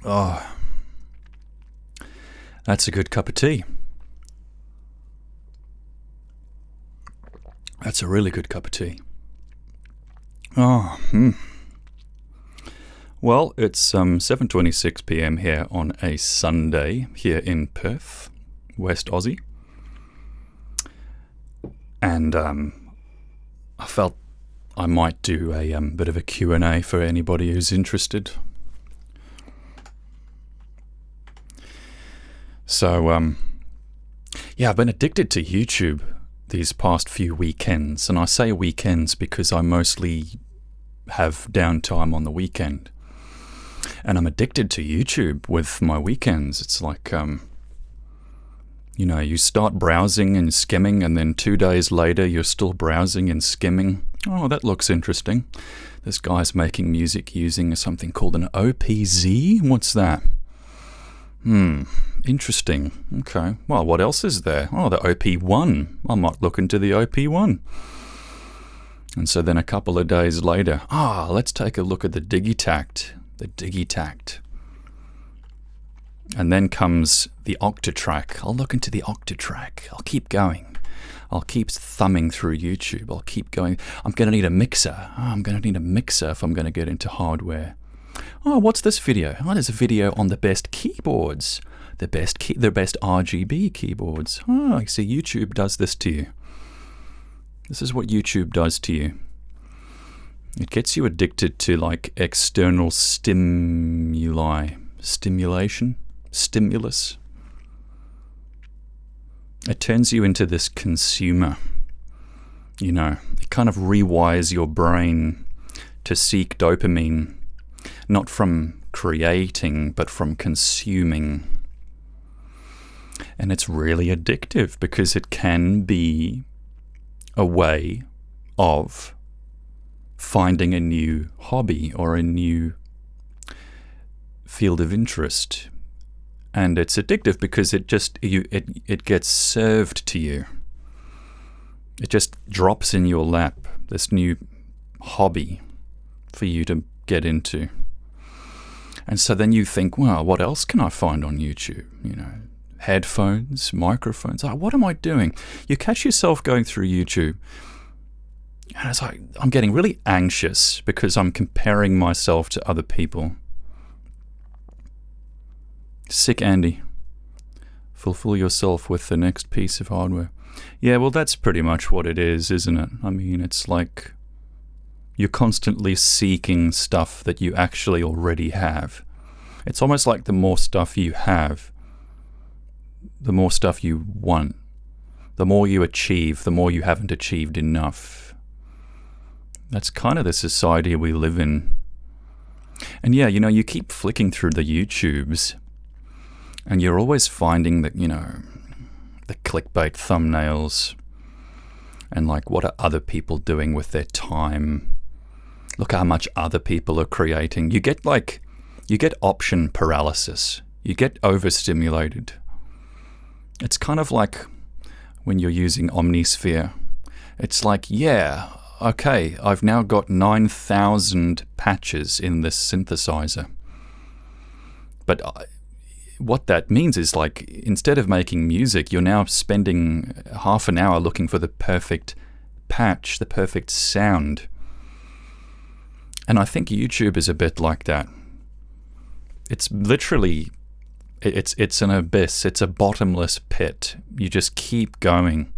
Oh, that's a good cup of tea. That's a really good cup of tea. Oh, Well, it's 7:26 p.m. here on a Sunday here in Perth, West Aussie. And I felt I might do a bit of a Q&A for anybody who's interested. So, yeah, I've been addicted to YouTube these past few weekends. And I say weekends because I mostly have downtime on the weekend. And I'm addicted to YouTube with my weekends. It's like, you start browsing and skimming, and then 2 days later you're still browsing and skimming. Oh, that looks interesting. This guy's making music using something called an OPZ. What's that? Interesting. Okay. Well, what else is there? Oh, the OP1. I might look into the OP1. And so then a couple of days later, let's take a look at the Digitact. The Digitact. And then comes the Octatrack. I'll look into the Octatrack. I'll keep going. I'll keep thumbing through YouTube. I'll keep going. I'm going to need a mixer. I'm going to need a mixer if I'm going to get into hardware. Oh, what's this video? Oh, there's a video on the best keyboards. The best RGB keyboards. Oh, I see YouTube does this to you. This is what YouTube does to you. It gets you addicted to like external stimulus. It turns you into this consumer. It kind of rewires your brain to seek dopamine, not from creating, but from consuming. And it's really addictive because it can be a way of finding a new hobby or a new field of interest. And it's addictive because it gets served to you. It just drops in your lap, this new hobby for you to get into. And so then you think, well, what else can I find on YouTube? Headphones, microphones. What am I doing? You catch yourself going through YouTube, and it's like, I'm getting really anxious because I'm comparing myself to other people. Sick Andy. Fulfill yourself with the next piece of hardware. Yeah, well, that's pretty much what it is, isn't it? I mean, it's like you're constantly seeking stuff that you actually already have. It's almost like the more stuff you have, the more stuff you want. The more you achieve, the more you haven't achieved enough. That's kind of the society we live in. And yeah, you keep flicking through the YouTubes, and you're always finding that, the clickbait thumbnails, and like, what are other people doing with their time? Look how much other people are creating. You get option paralysis. You get overstimulated. It's kind of like when you're using Omnisphere. It's like, yeah, okay, I've now got 9,000 patches in this synthesizer. But what that means is, like, instead of making music, you're now spending half an hour looking for the perfect patch, the perfect sound. And I think YouTube is a bit like that. It's literally, it's an abyss. It's a bottomless pit. You just keep going.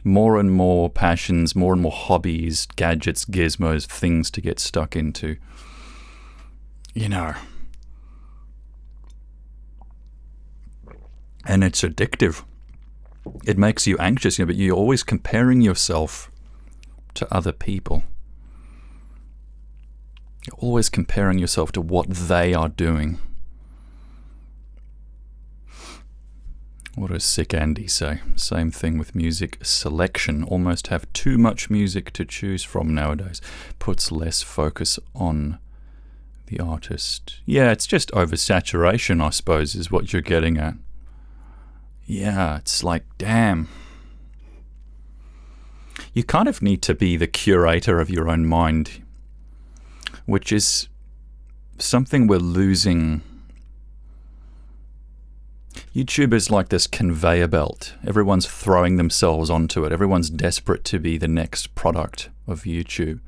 More and more passions, more and more hobbies, gadgets, gizmos, things to get stuck into. And it's addictive. It makes you anxious, but you're always comparing yourself to other people. You're always comparing yourself to what they are doing. What does Sick Andy say? Same thing with music selection. Almost have too much music to choose from nowadays. Puts less focus on the artist. Yeah, it's just oversaturation, I suppose, is what you're getting at. Yeah, it's like, damn. You kind of need to be the curator of your own mind, which is something we're losing YouTube is like this conveyor belt. Everyone's throwing themselves onto it. Everyone's desperate to be the next product of YouTube.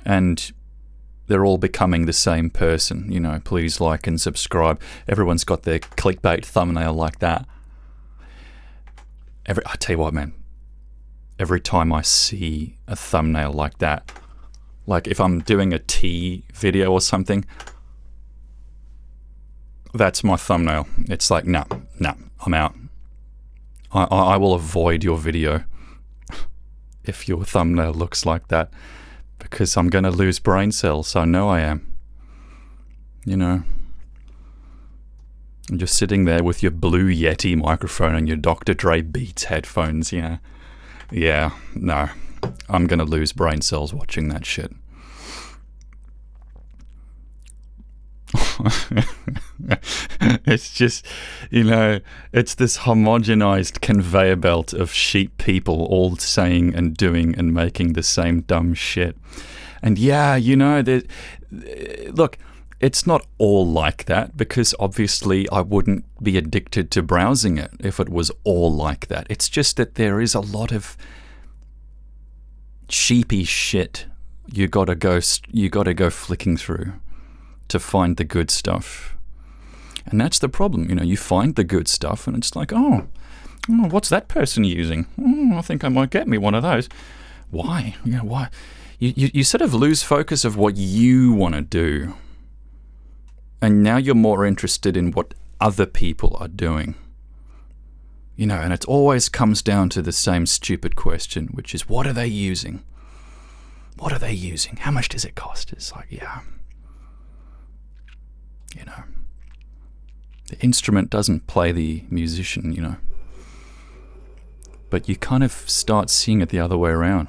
And they're all becoming the same person. You know, please like and subscribe. Everyone's got their clickbait thumbnail like that. I tell you what, man. Every time I see a thumbnail like that, like if I'm doing a tea video or something, that's my thumbnail. It's like, no, I'm out. I will avoid your video if your thumbnail looks like that, because I'm going to lose brain cells. I know I am. You know, and you're sitting there with your Blue Yeti microphone and your Dr. Dre Beats headphones, you know. Yeah, no, I'm going to lose brain cells watching that shit. It's just, you know, it's this homogenized conveyor belt of sheep people all saying and doing and making the same dumb shit. And yeah, you know, look, it's not all like that, because obviously I wouldn't be addicted to browsing it if it was all like that. It's just that there is a lot of sheepy shit you gotta go flicking through to find the good stuff. And that's the problem. You know, you find the good stuff and it's like, oh, what's that person using? I think I might get me one of those. Why? You know, why? You sort of lose focus of what you want to do. And now you're more interested in what other people are doing. You know, and it always comes down to the same stupid question, which is, what are they using? What are they using? How much does it cost? It's like, yeah. You know, the instrument doesn't play the musician, you know. But you kind of start seeing it the other way around.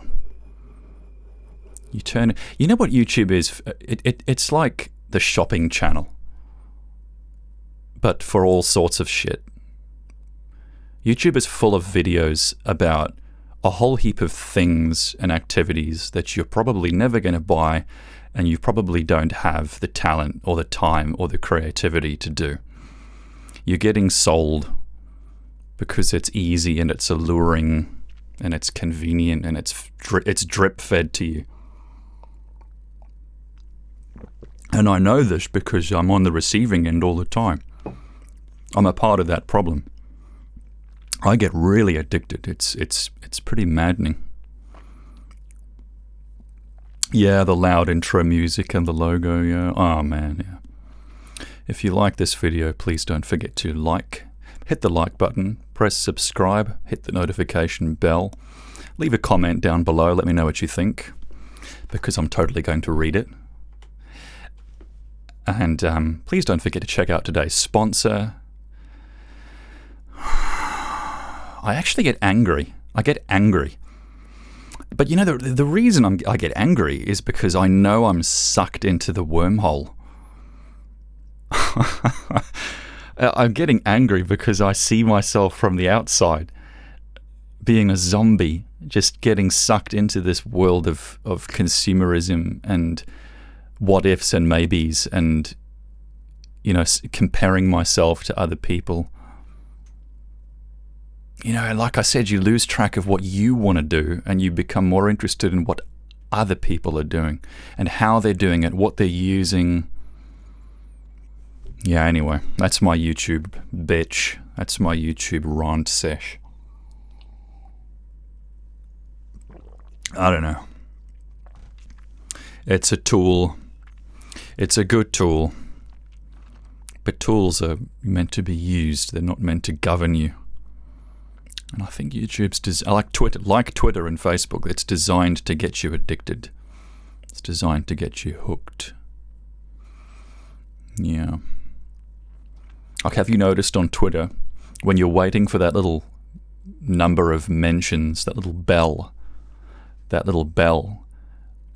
You turn it. You know what YouTube is? It's like the shopping channel, but for all sorts of shit. YouTube is full of videos about a whole heap of things and activities that you're probably never going to buy, and you probably don't have the talent or the time or the creativity to do. You're getting sold because it's easy and it's alluring and it's convenient and it's drip fed to you. And I know this because I'm on the receiving end all the time. I'm a part of that problem. I get really addicted. It's pretty maddening. Yeah, the loud intro music and the logo, yeah. Oh man, yeah. If you like this video, please don't forget to hit the like button, press subscribe, hit the notification bell, leave a comment down below, let me know what you think, because I'm totally going to read it. And please don't forget to check out today's sponsor. I actually get angry. I get angry. But you know, the reason I get angry is because I know I'm sucked into the wormhole. I'm getting angry because I see myself from the outside being a zombie, just getting sucked into this world of consumerism and what ifs and maybes, and, you know, comparing myself to other people. You know, like I said, you lose track of what you want to do and you become more interested in what other people are doing and how they're doing it, what they're using. Yeah, anyway, that's my YouTube bitch. That's my YouTube rant sesh. I don't know. It's a tool. It's a good tool. But tools are meant to be used. They're not meant to govern you. And I think YouTube's like Twitter and Facebook, it's designed to get you addicted. It's designed to get you hooked. Yeah. Like, have you noticed on Twitter, when you're waiting for that little number of mentions, that little bell,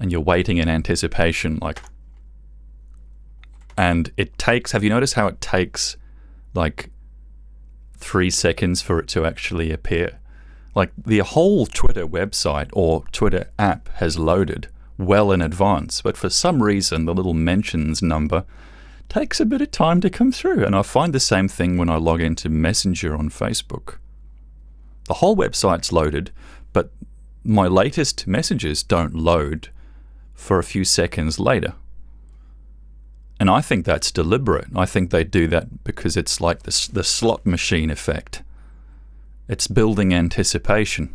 and you're waiting in anticipation, like, and it takes, have you noticed how it takes, like, 3 seconds for it to actually appear? Like, the whole Twitter website or Twitter app has loaded well in advance, but for some reason the little mentions number takes a bit of time to come through. And I find the same thing when I log into Messenger on Facebook. The whole website's loaded, but my latest messages don't load for a few seconds later. And I think that's deliberate. I think they do that because it's like the slot machine effect. It's building anticipation.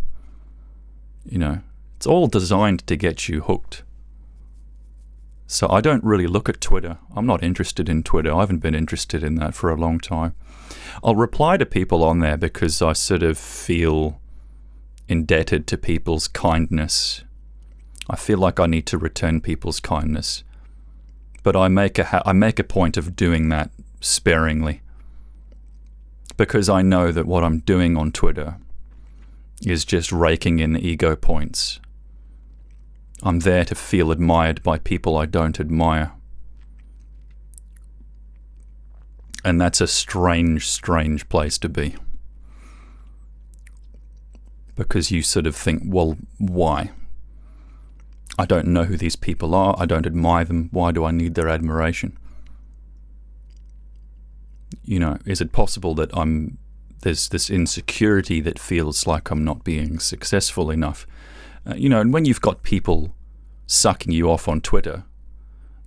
You know, it's all designed to get you hooked. So I don't really look at Twitter. I'm not interested in Twitter. I haven't been interested in that for a long time. I'll reply to people on there because I sort of feel indebted to people's kindness. I feel like I need to return people's kindness. But I make a point of doing that sparingly. Because I know that what I'm doing on Twitter is just raking in ego points. I'm there to feel admired by people I don't admire. And that's a strange, strange place to be. Because you sort of think, well, why? I don't know who these people are. I don't admire them. Why do I need their admiration? You know, is it possible that there's this insecurity that feels like I'm not being successful enough? You know, and when you've got people sucking you off on Twitter,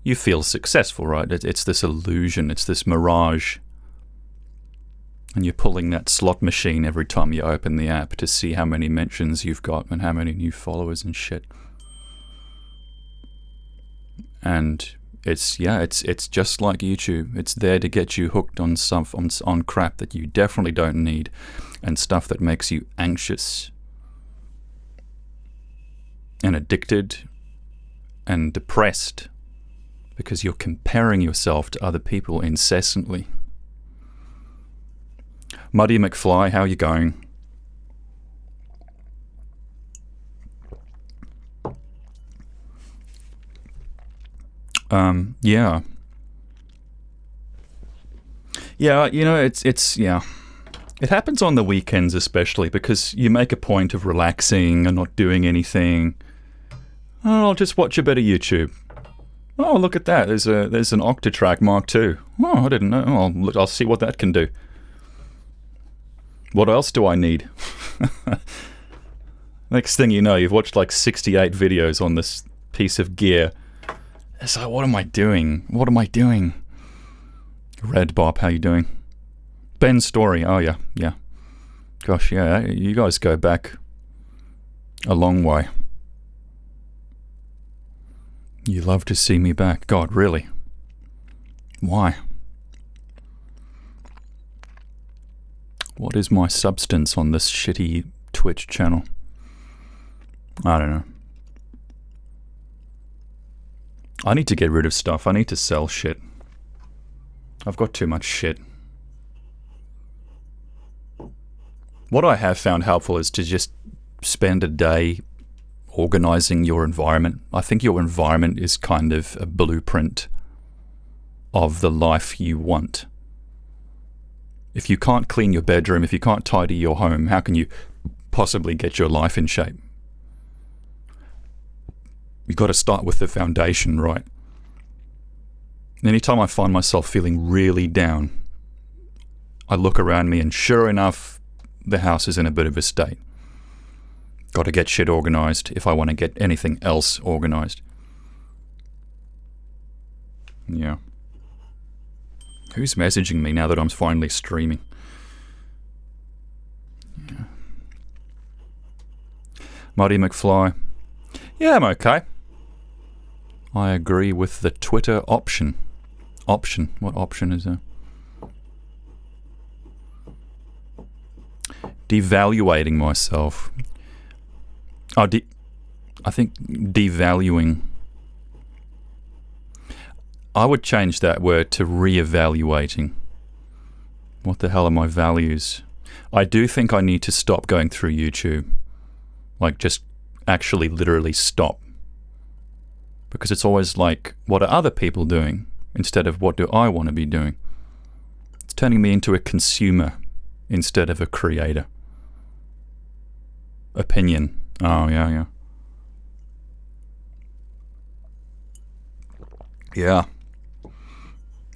you feel successful, right? It's this illusion, it's this mirage. And you're pulling that slot machine every time you open the app to see how many mentions you've got and how many new followers and shit. And it's just like YouTube. It's there to get you hooked on on crap that you definitely don't need and stuff that makes you anxious and addicted and depressed because you're comparing yourself to other people incessantly. Muddy McFly, how are you going? Yeah. Yeah, you know, it's yeah. It happens on the weekends especially because you make a point of relaxing and not doing anything. Oh, I'll just watch a bit of YouTube. Oh, look at that. There's an Octatrack Mark II. Oh, I didn't know. Oh, I'll see what that can do. What else do I need? Next thing you know, you've watched like 68 videos on this piece of gear. It's like, what am I doing? What am I doing? Red Bob, how you doing? Ben Story, oh yeah. Gosh, yeah, you guys go back a long way. You love to see me back. God, really? Why? What is my substance on this shitty Twitch channel? I don't know. I need to get rid of stuff. I need to sell shit. I've got too much shit. What I have found helpful is to just spend a day organizing your environment. I think your environment is kind of a blueprint of the life you want. If you can't clean your bedroom, if you can't tidy your home, how can you possibly get your life in shape? You've got to start with the foundation, right? Anytime I find myself feeling really down, I look around me and sure enough, the house is in a bit of a state. Got to get shit organized if I want to get anything else organized. Yeah. Who's messaging me now that I'm finally streaming? Yeah. Muddy McFly. Yeah, I'm okay. I agree with the Twitter option. Option? What option is there? Devaluating myself. Oh, I think devaluing. I would change that word to reevaluating. What the hell are my values? I do think I need to stop going through YouTube. Like, just actually literally stop. Because it's always like, what are other people doing? Instead of what do I want to be doing? It's turning me into a consumer instead of a creator. Opinion. Oh, yeah.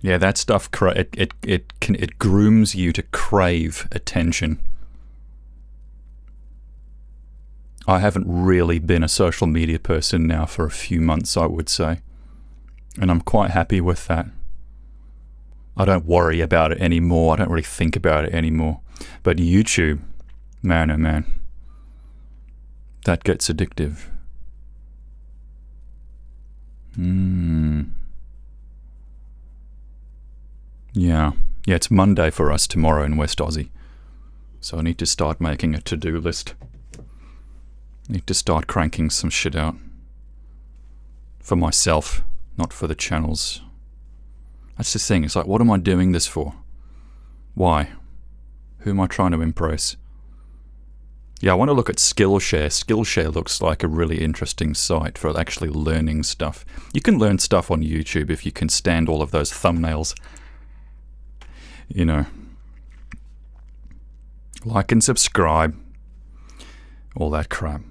Yeah, that stuff, it grooms you to crave attention. I haven't really been a social media person now for a few months, I would say. And I'm quite happy with that. I don't worry about it anymore. I don't really think about it anymore. But YouTube, man oh man, that gets addictive. Yeah, it's Monday for us tomorrow in West Aussie. So I need to start making a to-do list. Need to start cranking some shit out. For myself, not for the channels. That's the thing, it's like, what am I doing this for? Why? Who am I trying to impress? Yeah, I want to look at Skillshare. Skillshare looks like a really interesting site for actually learning stuff. You can learn stuff on YouTube if you can stand all of those thumbnails. You know. Like and subscribe. All that crap.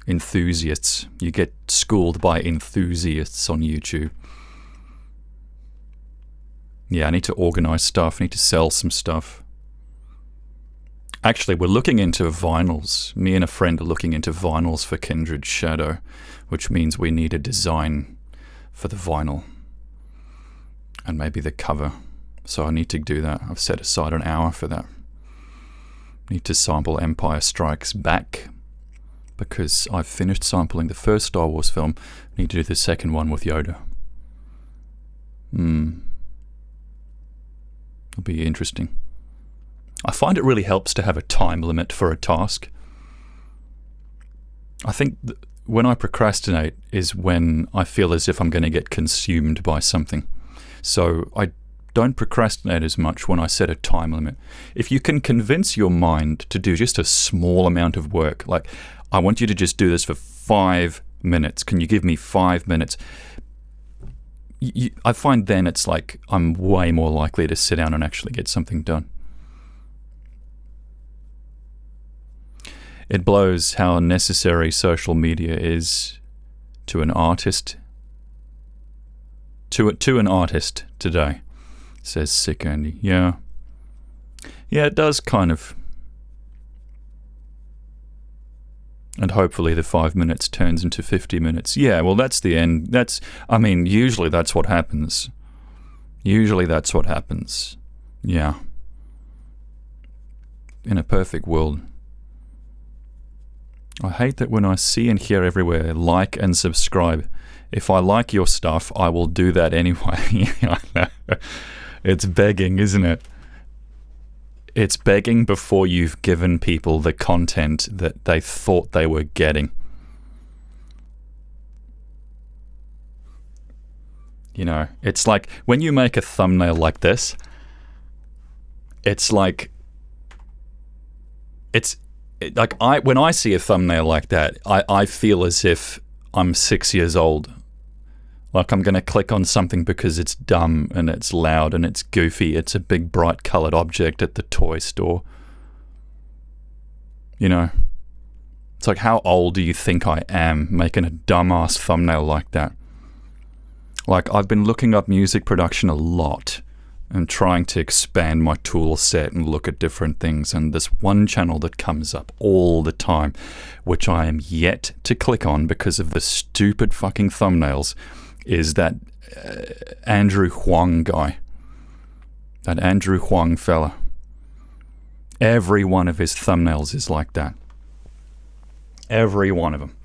Enthusiasts. You get schooled by enthusiasts on YouTube. Yeah, I need to organize stuff. I need to sell some stuff. Actually, we're looking into vinyls. Me and a friend are looking into vinyls for Kindred Shadow, which means we need a design for the vinyl. And maybe the cover. So I need to do that. I've set aside an hour for that. Need to sample Empire Strikes Back, because I've finished sampling the first Star Wars film. Need to do the second one with Yoda. It'll be interesting. I find it really helps to have a time limit for a task. I think when I procrastinate is when I feel as if I'm going to get consumed by something. So I don't procrastinate as much when I set a time limit. If you can convince your mind to do just a small amount of work, like, I want you to just do this for 5 minutes. Can you give me 5 minutes? I find then it's like I'm way more likely to sit down and actually get something done. It blows how necessary social media is to an artist. To an artist today, says Sick Andy. Yeah, it does kind of. And hopefully the 5 minutes turns into 50 minutes. Yeah, well, that's the end. Usually that's what happens. Yeah. In a perfect world. I hate that when I see and hear everywhere, like and subscribe. If I like your stuff, I will do that anyway. It's begging, isn't it? It's begging before you've given people the content that they thought they were getting. You know, it's like when you make a thumbnail like this, when I see a thumbnail like that, I feel as if I'm 6 years old. Like I'm going to click on something because it's dumb and it's loud and it's goofy. It's a big bright coloured object at the toy store. You know, it's like, how old do you think I am making a dumbass thumbnail like that? Like, I've been looking up music production a lot and trying to expand my tool set and look at different things, and this one channel that comes up all the time, which I am yet to click on because of the stupid fucking thumbnails, is that Andrew Huang guy. That Andrew Huang fella. Every one of his thumbnails is like that. Every one of them.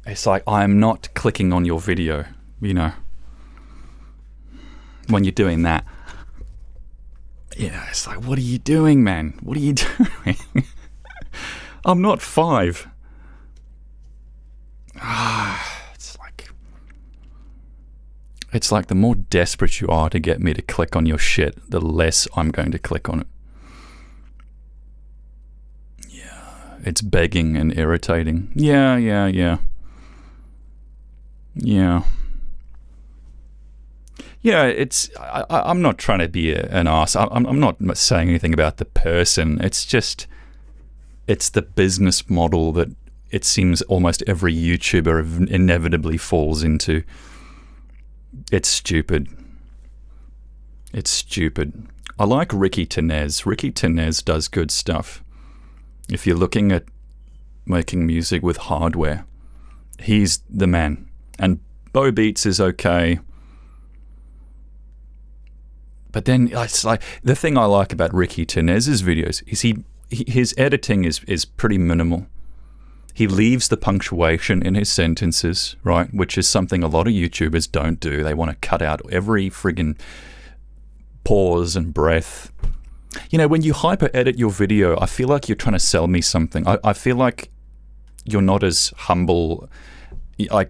It's like, I am not clicking on your video, you know. When you're doing that. Yeah, it's like, what are you doing, man? What are you doing? I'm not 5. It's like the more desperate you are to get me to click on your shit, the less I'm going to click on it. Yeah, it's begging and irritating. Yeah. Yeah, I'm not trying to be an ass. I'm not saying anything about the person. It's just, it's the business model that it seems almost every YouTuber inevitably falls into. It's stupid. It's stupid. I like Ricky Tenez. Ricky Tenez does good stuff. If you're looking at making music with hardware, he's the man. And Bo Beats is okay. But then it's like the thing I like about Ricky Tenez's videos is his editing is pretty minimal. He leaves the punctuation in his sentences, right? Which is something a lot of YouTubers don't do. They want to cut out every friggin' pause and breath. You know, when you hyper edit your video, I feel like you're trying to sell me something. I feel like you're not as humble. I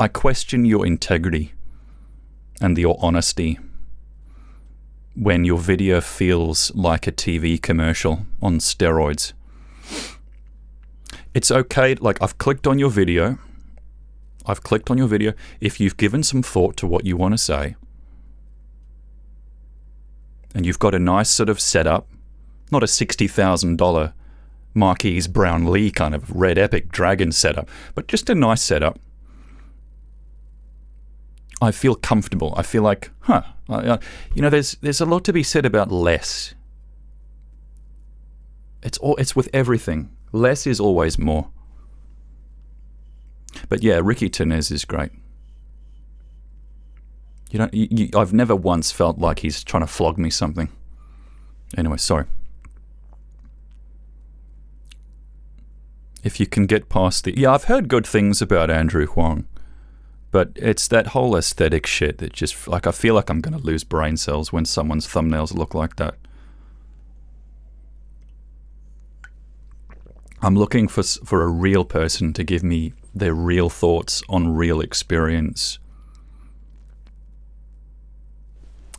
question your integrity and your honesty when your video feels like a TV commercial on steroids. It's okay, like I've clicked on your video. If you've given some thought to what you want to say, and you've got a nice sort of setup, not a $60,000 Marquise Brownlee kind of Red Epic Dragon setup, but just a nice setup, I feel comfortable. I feel like, you know, there's a lot to be said about less. It's with everything. Less is always more. But yeah, Ricky Tenez is great. You know, I've never once felt like he's trying to flog me something. Anyway, sorry. If you can get past the... Yeah, I've heard good things about Andrew Huang. But it's that whole aesthetic shit that just... Like, I feel like I'm going to lose brain cells when someone's thumbnails look like that. I'm looking for a real person to give me their real thoughts on real experience.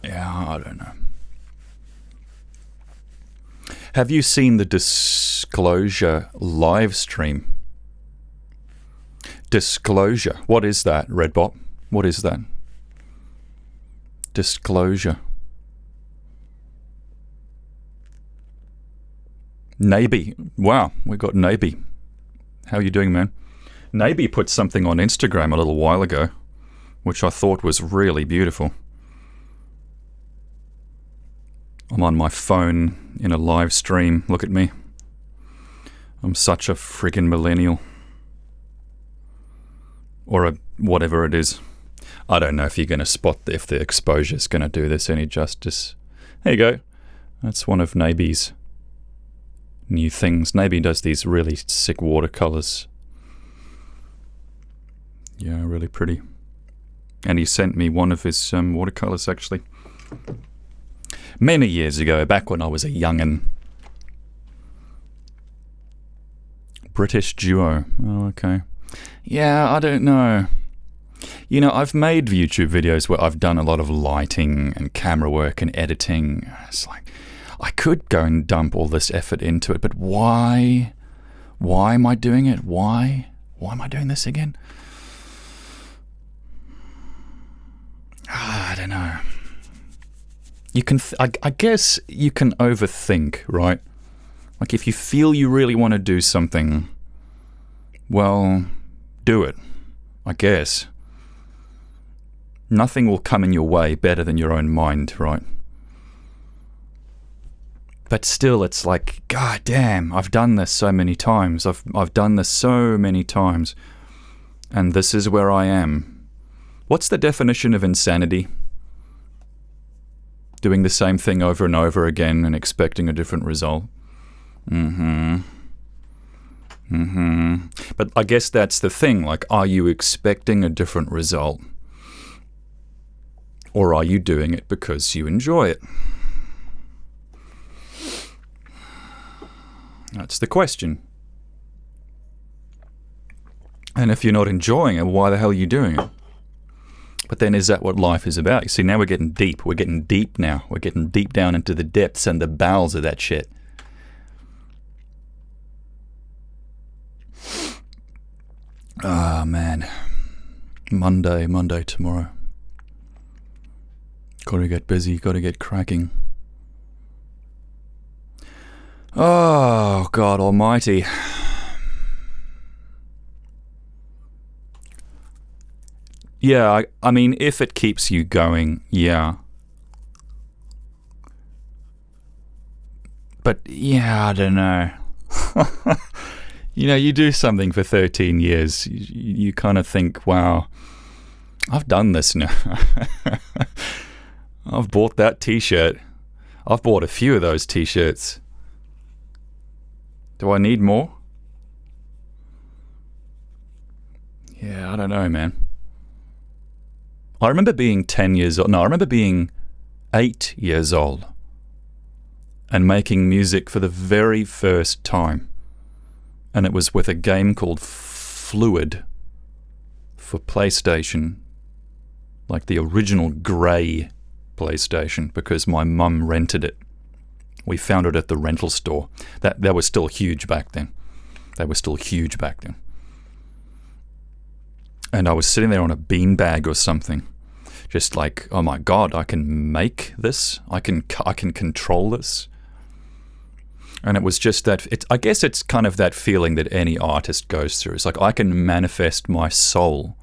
Yeah, I don't know. Have you seen the Disclosure live stream? Disclosure. What is that, Redbot? What is that? Disclosure. Naby. Wow, we got Naby. How are you doing, man? Naby put something on Instagram a little while ago, which I thought was really beautiful. I'm on my phone in a live stream. Look at me. I'm such a friggin' millennial. Or a whatever it is. I don't know if you're going to spot if the exposure's going to do this any justice. There you go. That's one of Naby's new things. Naby does these really sick watercolors. Yeah, really pretty. And he sent me one of his watercolors, actually. Many years ago, back when I was a young'un. British duo. Oh, okay. Yeah, I don't know. You know, I've made YouTube videos where I've done a lot of lighting and camera work and editing. It's like, I could go and dump all this effort into it, but why? Why am I doing it? Why? Why am I doing this again? I don't know. You can, I guess you can overthink, right? Like if you feel you really want to do something, well, do it, I guess. Nothing will come in your way better than your own mind, right? But still, it's like, God damn, I've done this so many times. I've done this so many times. And this is where I am. What's the definition of insanity? Doing the same thing over and over again and expecting a different result. But I guess that's the thing. Like, are you expecting a different result? Or are you doing it because you enjoy it? That's the question. And if you're not enjoying it, why the hell are you doing it? But then is that what life is about? You see, now we're getting deep. We're getting deep now. We're getting deep down into the depths and the bowels of that shit. Ah, man. Monday tomorrow. Gotta get busy, gotta get cracking. Oh, God almighty. Yeah, I mean, if it keeps you going, yeah. But yeah, I don't know. You do something for 13 years, you kind of think, wow, I've done this now. I've bought that t-shirt. I've bought a few of those t-shirts. Do I need more? Yeah, I don't know, man. I remember being 10 years old. No, I remember being 8 years old and making music for the very first time. And it was with a game called Fluid for PlayStation, like the original grey PlayStation, because my mum rented it. We found it at the rental store. That was still huge back then. And I was sitting there on a beanbag or something, just like, oh my God, I can make this. I can control this. And it was just that, I guess it's kind of that feeling that any artist goes through. It's like, I can manifest my soul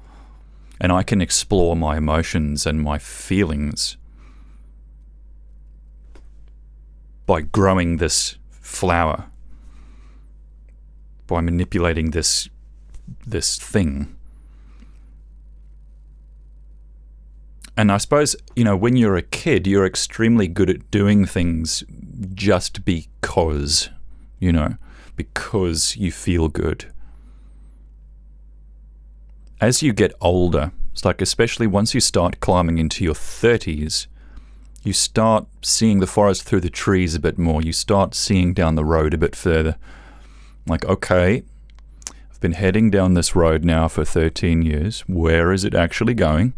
and I can explore my emotions and my feelings by growing this flower, by manipulating this thing. And I suppose, when you're a kid, you're extremely good at doing things just because you feel good. As you get older, it's like, especially once you start climbing into your 30s, you start seeing the forest through the trees a bit more. You start seeing down the road a bit further. Like, okay, I've been heading down this road now for 13 years. Where is it actually going?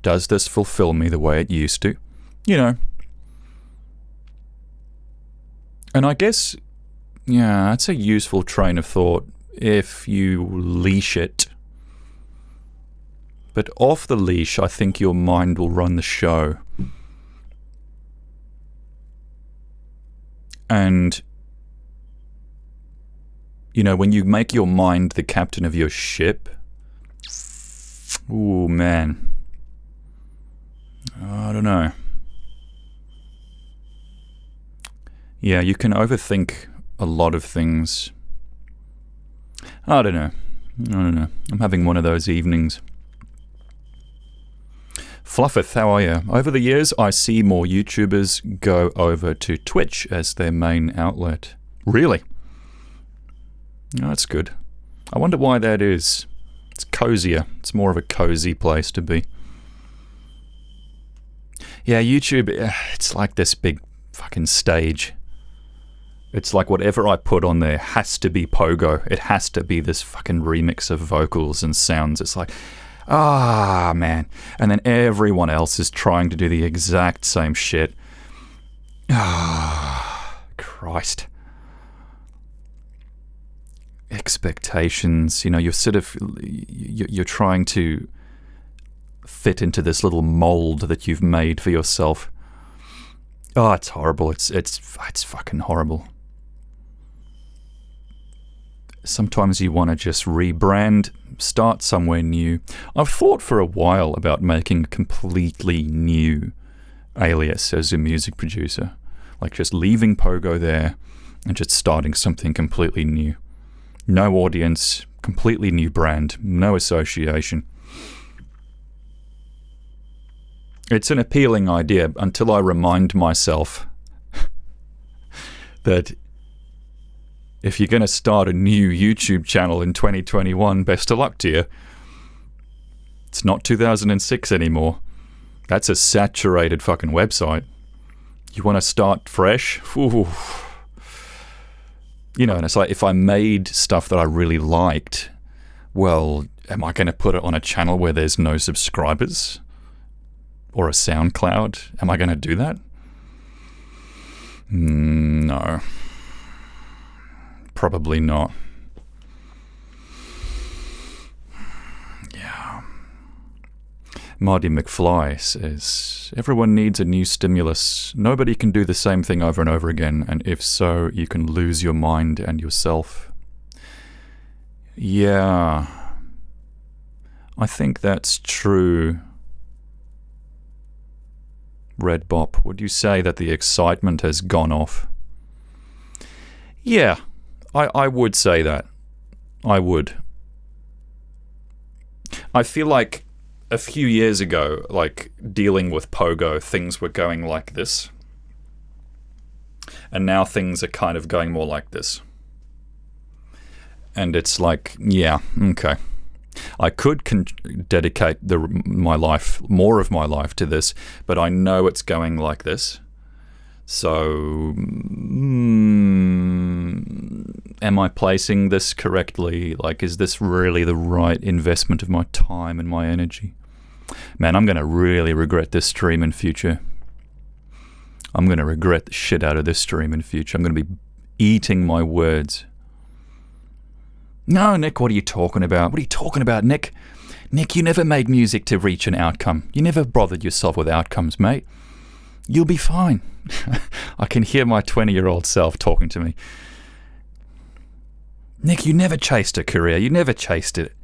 Does this fulfill me the way it used to? And I guess, yeah, it's a useful train of thought if you leash it. But off the leash, I think your mind will run the show. And, when you make your mind the captain of your ship, ooh, man, I don't know. Yeah, you can overthink a lot of things. I don't know. I'm having one of those evenings. Fluffeth, how are you? Over the years, I see more YouTubers go over to Twitch as their main outlet. Really? Oh, that's good. I wonder why that is. It's cozier. It's more of a cozy place to be. Yeah, YouTube, it's like this big fucking stage. It's like whatever I put on there has to be pogo. It has to be this fucking remix of vocals and sounds. It's like, man. And then everyone else is trying to do the exact same shit. Christ. Expectations, you're you're trying to fit into this little mold that you've made for yourself. Oh, it's horrible. It's fucking horrible. Sometimes you want to just rebrand, start somewhere new. I've thought for a while about making a completely new alias as a music producer. Like just leaving Pogo there and just starting something completely new. No audience, completely new brand, no association. It's an appealing idea until I remind myself that if you're going to start a new YouTube channel in 2021, best of luck to you. It's not 2006 anymore. That's a saturated fucking website. You want to start fresh? Ooh. And it's like, if I made stuff that I really liked, well, am I going to put it on a channel where there's no subscribers? Or a SoundCloud? Am I going to do that? No. Probably not. Yeah. Marty McFly says, everyone needs a new stimulus. Nobody can do the same thing over and over again, and if so, you can lose your mind and yourself. Yeah. I think that's true. Red Bop, would you say that the excitement has gone off? Yeah, I would say that. I would. I feel like a few years ago, like dealing with Pogo, things were going like this. And now things are kind of going more like this. And it's like, yeah, okay. I could dedicate more of my life to this, but I know it's going like this. So, am I placing this correctly? Like, is this really the right investment of my time and my energy? Man, I'm going to really regret this stream in future. I'm going to regret the shit out of this stream in future. I'm going to be eating my words. No, Nick, what are you talking about? What are you talking about, Nick? Nick, you never made music to reach an outcome. You never bothered yourself with outcomes, mate. You'll be fine. I can hear my 20-year-old self talking to me. Nick, you never chased a career. You never chased it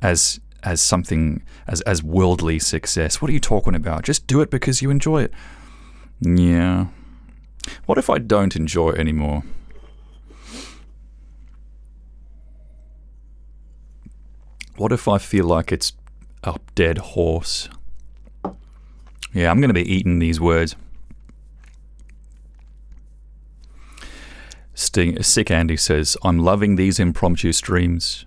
as something, as worldly success. What are you talking about? Just do it because you enjoy it. Yeah. What if I don't enjoy it anymore? What if I feel like it's a dead horse? Yeah, I'm going to be eating these words. Sick Andy says, I'm loving these impromptu streams.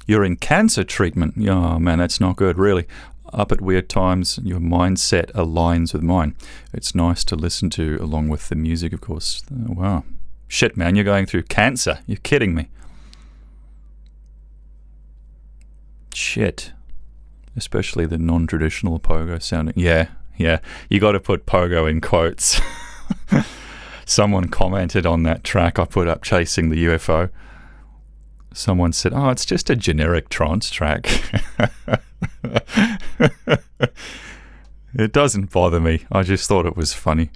You're in cancer treatment. Oh, man, that's not good, really. Up at weird times, your mindset aligns with mine. It's nice to listen to, along with the music, of course. Oh, wow. Shit, man, you're going through cancer. You're kidding me. Shit. Especially the non-traditional pogo sounding. Yeah. You got to put pogo in quotes. Someone commented on that track I put up, Chasing the UFO. Someone said, oh, it's just a generic trance track. It doesn't bother me. I just thought it was funny.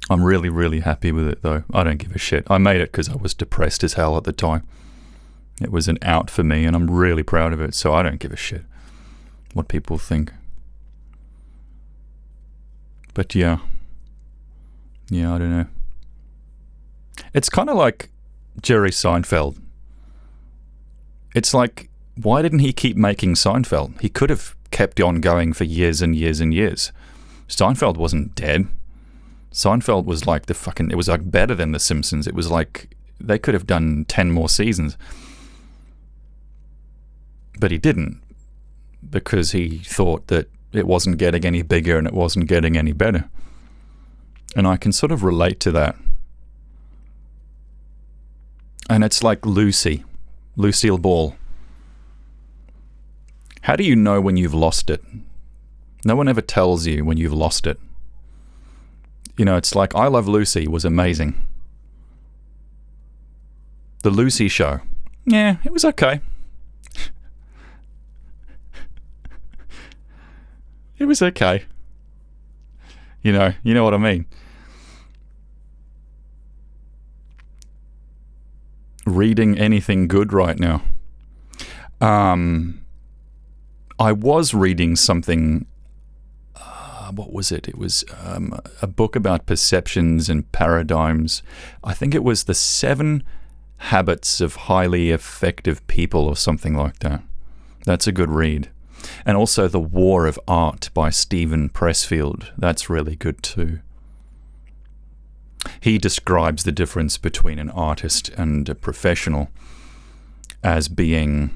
I'm really, really happy with it, though. I don't give a shit. I made it because I was depressed as hell at the time. It was an out for me, and I'm really proud of it, so I don't give a shit what people think. But yeah, I don't know. It's kind of like Jerry Seinfeld. It's like, why didn't he keep making Seinfeld? He could have kept on going for years and years and years. Seinfeld wasn't dead. Seinfeld was like it was like better than The Simpsons. It was like they could have done 10 more seasons. But he didn't, because he thought that it wasn't getting any bigger and it wasn't getting any better. And I can sort of relate to that. And it's like Lucille Ball. How do you know when you've lost it? No one ever tells you when you've lost it. You know, it's like I Love Lucy was amazing. The Lucy Show. Yeah, it was okay. It was okay. You know what I mean. Reading anything good right now? I was reading something. What was it? It was a book about perceptions and paradigms. I think it was The 7 Habits of Highly Effective People or something like that. That's a good read. And also The War of Art by Stephen Pressfield. That's really good too. He describes the difference between an artist and a professional as being,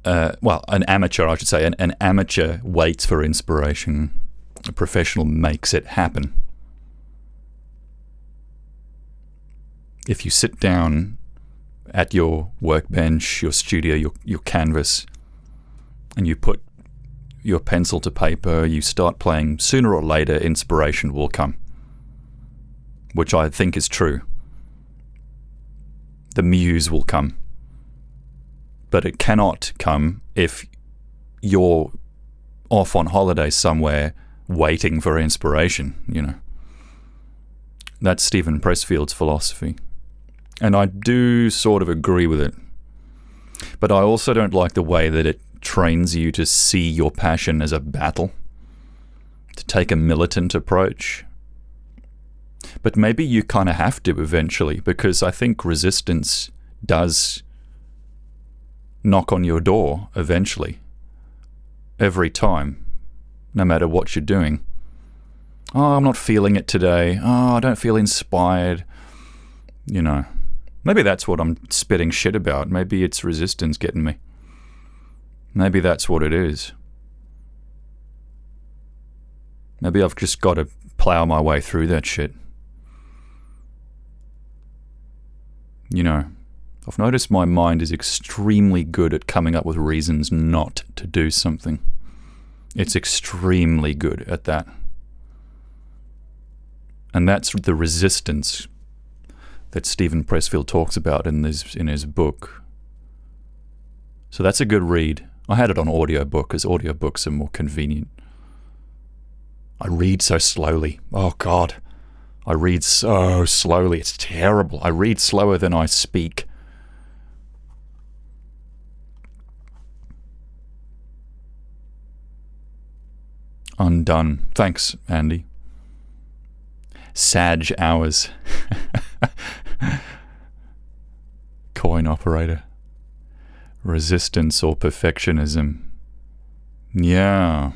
an amateur, I should say. An amateur waits for inspiration. A professional makes it happen. If you sit down at your workbench, your studio, your canvas, and you put your pencil to paper, you start playing, sooner or later inspiration will come, which I think is true. The muse will come. But it cannot come if you're off on holiday somewhere waiting for inspiration, That's Stephen Pressfield's philosophy. And I do sort of agree with it. But I also don't like the way that it trains you to see your passion as a battle, to take a militant approach. But maybe you kind of have to eventually, because I think resistance does knock on your door eventually. Every time. No matter what you're doing. Oh, I'm not feeling it today. Oh, I don't feel inspired. You know. Maybe that's what I'm spitting shit about. Maybe it's resistance getting me. Maybe that's what it is. Maybe I've just got to plow my way through that shit. You know, I've noticed my mind is extremely good at coming up with reasons not to do something. It's extremely good at that. And that's the resistance that Stephen Pressfield talks about in his book. So that's a good read. I had it on audiobook, because audiobooks are more convenient. I read so slowly. Oh God. I read so slowly. It's terrible. I read slower than I speak. Undone. Thanks, Andy. Sag hours. Coin operator. Resistance or perfectionism. Yeah.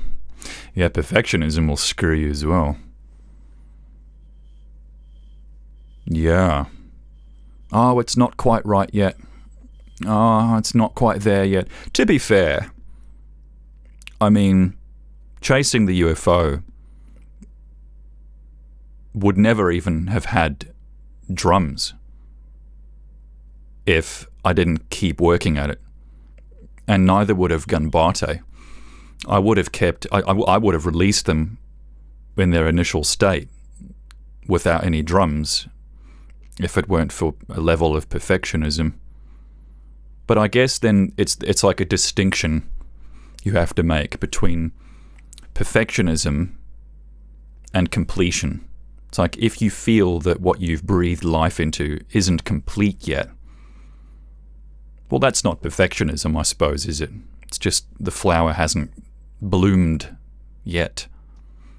Yeah, perfectionism will screw you as well. Yeah. Oh, it's not quite right yet. Oh, it's not quite there yet. To be fair, I mean, chasing the UFO would never even have had drums if I didn't keep working at it. And neither would have Gunbate. I would have kept, I would have released them in their initial state without any drums if it weren't for a level of perfectionism. But I guess then it's like a distinction you have to make between perfectionism and completion. It's like if you feel that what you've breathed life into isn't complete yet, well, that's not perfectionism, I suppose, is it? It's just the flower hasn't bloomed yet,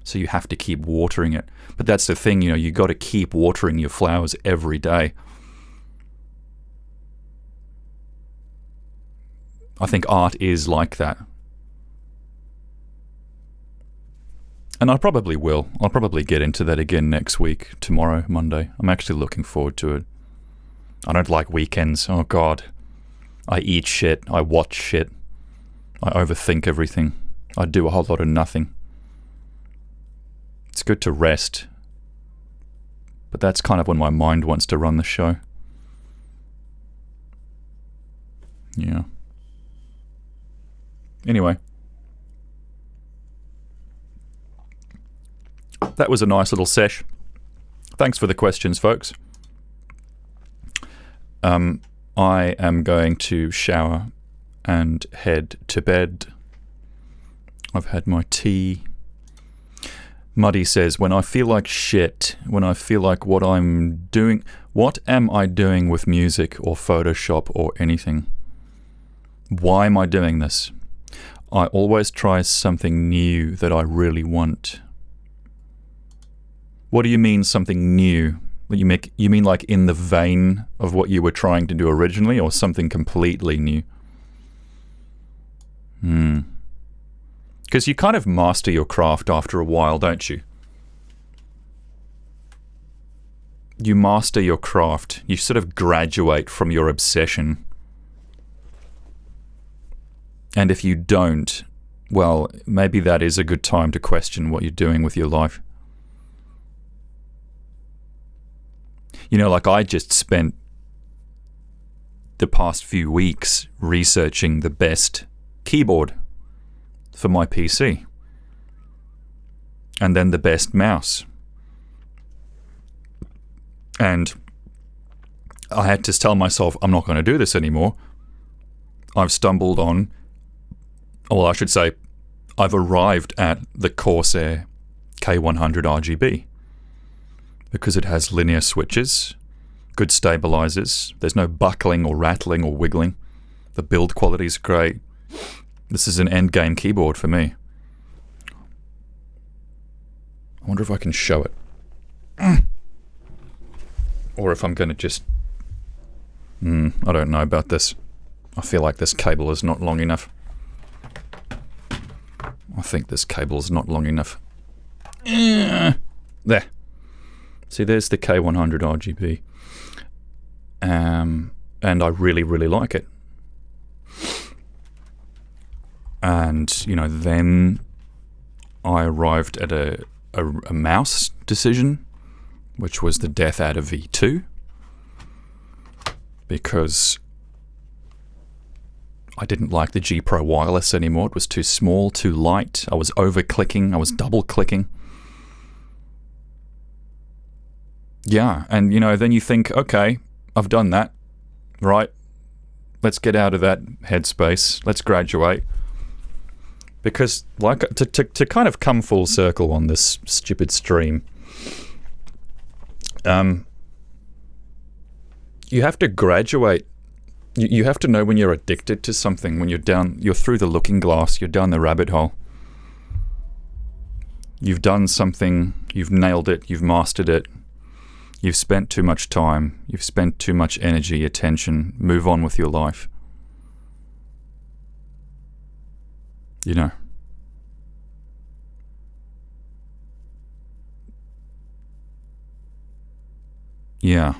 so you have to keep watering it. But that's the thing, you got to keep watering your flowers every day. I think art is like that. And I probably will. I'll probably get into that again next week, tomorrow, Monday. I'm actually looking forward to it. I don't like weekends. Oh, God. I eat shit. I watch shit. I overthink everything. I do a whole lot of nothing. It's good to rest. But that's kind of when my mind wants to run the show. Yeah. Anyway. That was a nice little sesh. Thanks for the questions, folks. I am going to shower and head to bed. I've had my tea. Muddy says, when I feel like shit, when I feel like what am I doing with music or Photoshop or anything? Why am I doing this? I always try something new that I really want. What do you mean something new? You mean like in the vein of what you were trying to do originally, or something completely new? Because you kind of master your craft after a while, don't you? You master your craft. You sort of graduate from your obsession. And if you don't, well, maybe that is a good time to question what you're doing with your life. Like I just spent the past few weeks researching the best keyboard for my PC. And then the best mouse. And I had to tell myself, I'm not going to do this anymore. I've stumbled on, well, I should say, I've arrived at the Corsair K100 RGB. Because it has linear switches, good stabilizers, there's no buckling or rattling or wiggling. The build quality is great. This is an endgame keyboard for me. I wonder if I can show it. or if I'm going to just... I don't know about this. I feel like this cable is not long enough. I think this cable is not long enough. There. See, there's the K100 RGB. And I really, really like it. And, you know, then I arrived at a mouse decision, which was the death out of V2. Because I didn't like the G Pro wireless anymore. It was too small, too light. I was over-clicking. I was double-clicking. Yeah, and, you know, then you think, okay, I've done that, right? Let's get out of that headspace. Let's graduate. Because, like, to kind of come full circle on this stupid stream, you have to graduate. You have to know when you're addicted to something, when you're through the looking glass, you're down the rabbit hole. You've done something, you've nailed it, you've mastered it, you've spent too much time, you've spent too much energy, attention, move on with your life. You know. Yeah.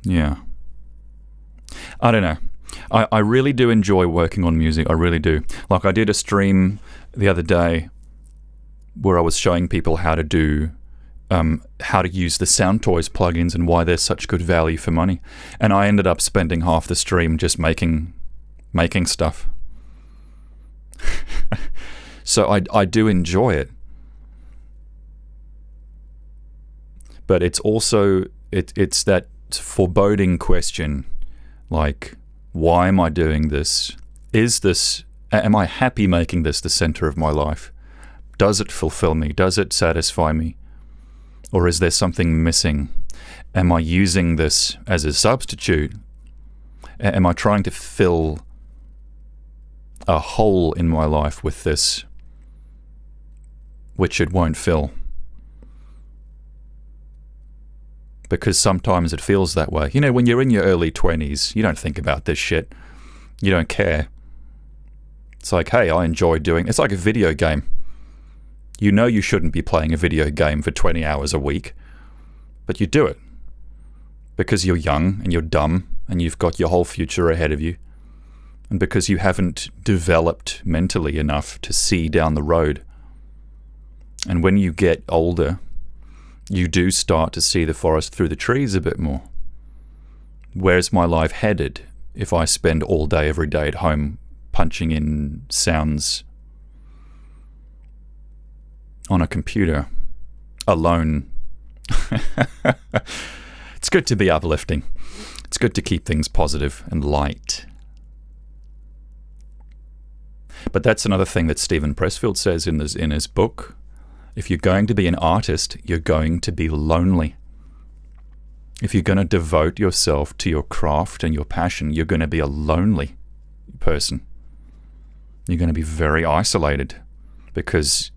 Yeah. I don't know. I really do enjoy working on music. I really do. Like, I did a stream the other day where I was showing people how to do, how to use the Soundtoys plugins and why they're such good value for money. And I ended up spending half the stream just making stuff. So I do enjoy it. But it's also, it's that foreboding question, like, why am I doing this? Am I happy making this the center of my life? Does it fulfill me? Does it satisfy me? Or is there something missing? Am I using this as a substitute? Am I trying to fill a hole in my life with this, which it won't fill? Because sometimes it feels that way. You know, when you're in your early 20s, you don't think about this shit. You don't care. It's like, hey, I enjoy doing... It's like a video game. You know you shouldn't be playing a video game for 20 hours a week, but you do it. Because you're young and you're dumb and you've got your whole future ahead of you. And because you haven't developed mentally enough to see down the road. And when you get older, you do start to see the forest through the trees a bit more. Where's my life headed if I spend all day, every day at home punching in sounds on a computer, alone? It's good to be uplifting. It's good to keep things positive and light. But that's another thing that Stephen Pressfield says in his book. If you're going to be an artist, you're going to be lonely. If you're going to devote yourself to your craft and your passion, you're going to be a lonely person. You're going to be very isolated, because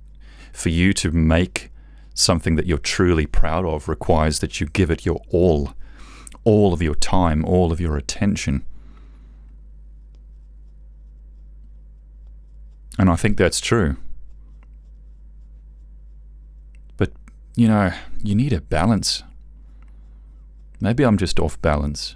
for you to make something that you're truly proud of requires that you give it your all of your time, all of your attention. And I think that's true. You know, you need a balance. Maybe I'm just off balance.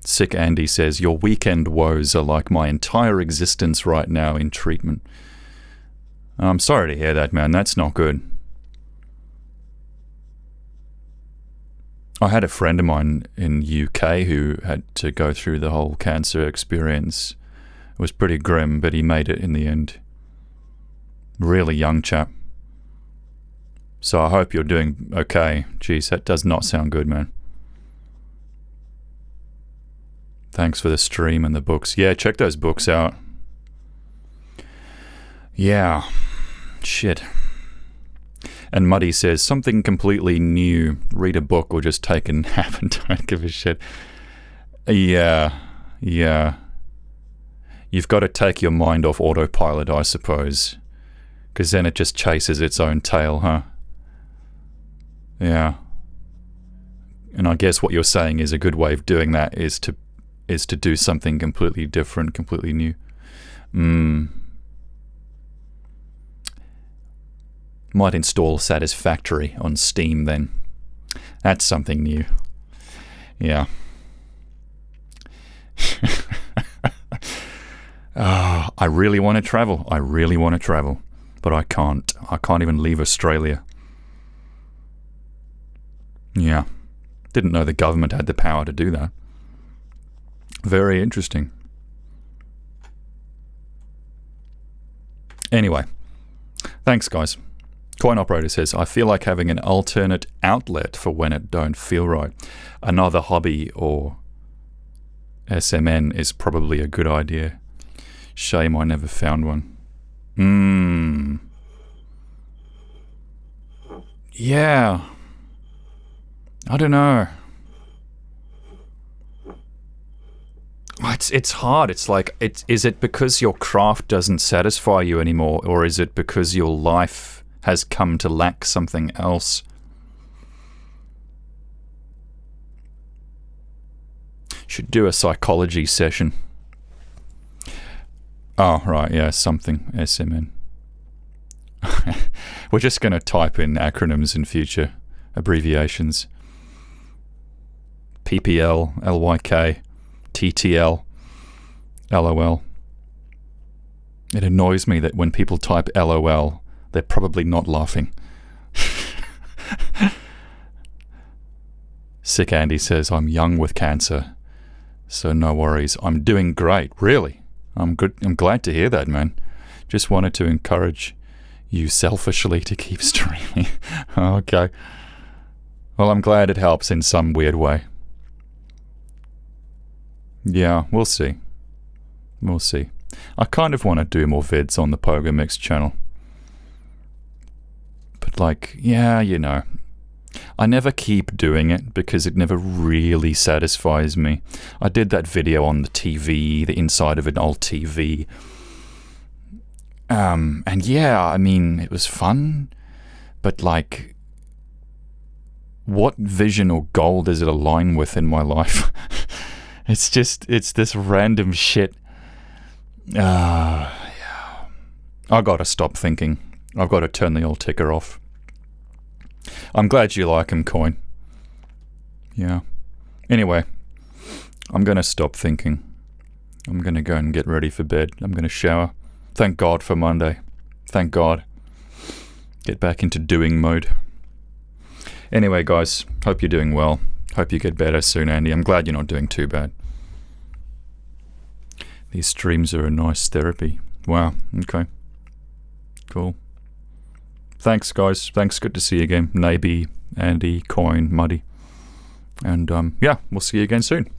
Sick Andy says, your weekend woes are like my entire existence right now in treatment. I'm sorry to hear that, man. That's not good. I had a friend of mine in UK who had to go through the whole cancer experience. It was pretty grim, but he made it in the end. Really young chap. So I hope you're doing okay. Jeez, that does not sound good, man. Thanks for the stream and the books. Yeah, check those books out. Yeah. Shit. And Muddy says, something completely new. Read a book or just take a nap and don't give a shit. Yeah. You You've got to take your mind off autopilot, I suppose. Because then it just chases its own tail, huh? Yeah. And I guess what you're saying is a good way of doing that is to do something completely different, completely new. Might install Satisfactory on Steam then. That's something new. Yeah. I really want to travel. I really want to travel. But I can't. I can't even leave Australia. Yeah. Didn't know the government had the power to do that. Very interesting. Anyway. Thanks, guys. Coin Operator says, I feel like having an alternate outlet for when it don't feel right. Another hobby or SMN is probably a good idea. Shame I never found one. Yeah. I don't know. It's hard. It's like, is it because your craft doesn't satisfy you anymore, or is it because your life has come to lack something else? Should do a psychology session. Oh, right, yeah, something. SMN. We're just going to type in acronyms in future. Abbreviations. PPL, LYK, TTL, LOL. It annoys me that when people type LOL, they're probably not laughing. Sick Andy says, I'm young with cancer, so no worries. I'm doing great, really. I'm good. I'm glad to hear that, man. Just wanted to encourage you selfishly to keep streaming. Okay. Well, I'm glad it helps in some weird way. Yeah, we'll see. We'll see. I kind of want to do more vids on the Pogo Mix channel. But like, yeah, you know, I never keep doing it because it never really satisfies me. I did that video on the TV, the inside of an old TV. And yeah, I mean, it was fun, but like, what vision or goal does it align with in my life? It's this random shit. Yeah. I gotta stop thinking. I've got to turn the old ticker off. I'm glad you like him, Coin. Yeah. Anyway, I'm gonna stop thinking. I'm gonna go and get ready for bed. I'm gonna shower. Thank God for Monday. Thank God. Get back into doing mode. Anyway, guys, hope you're doing well. Hope you get better soon, Andy. I'm glad you're not doing too bad. These streams are a nice therapy. Wow, okay. Cool. Thanks, guys. Thanks, good to see you again. Naby, Andy, Coin, Muddy. And yeah, we'll see you again soon.